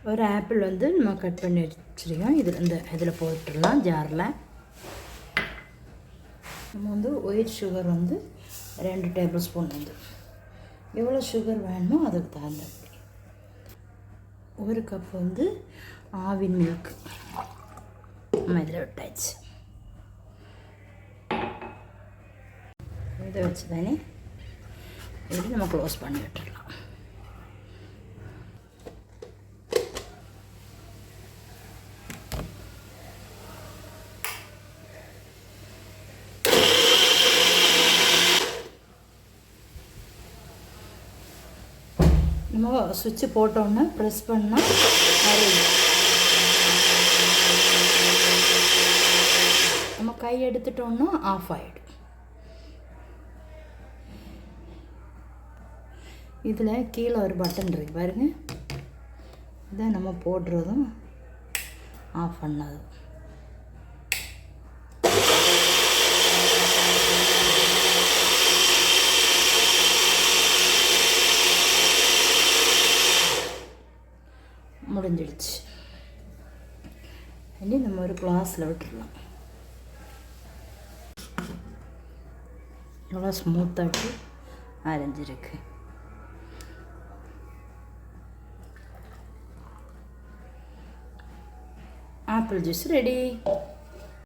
ஒரு ஆப்பிள் வந்து நம்ம கட் பண்ணி வச்சுருக்கோம். இதில் போட்டுடலாம் ஜாரில். நம்ம வந்து ஒயிட் சுகர் வந்து 2 டேபிள் ஸ்பூன் வந்து எவ்வளோ சுகர் வேணுமோ அதுக்கு தகுந்தபடி. 1 கப் வந்து ஆவின் மில்க் நம்ம இதில் விட்டாச்சு. இதை வச்சு தானே இது நம்ம க்ளோஸ் பண்ணி விட்டுடலாம். நம்ம சுவிட்சு போட்டோன்னே ப்ரெஸ் பண்ணால் நம்ம கை எடுத்துட்டோன்னா ஆஃப் ஆகிடும். இதில் கீழே ஒரு பட்டன் இருக்கு பாருங்கள், இதை நம்ம போடுறதும் ஆஃப் பண்ணதும். முடிஞ்சிடுச்சு. இனி நம்ம ஒரு கிளாஸில் விட்டுடலாம். எவ்வளோ ஸ்மூத்தாட்டு அரைஞ்சிருக்கு. Apple juice ready.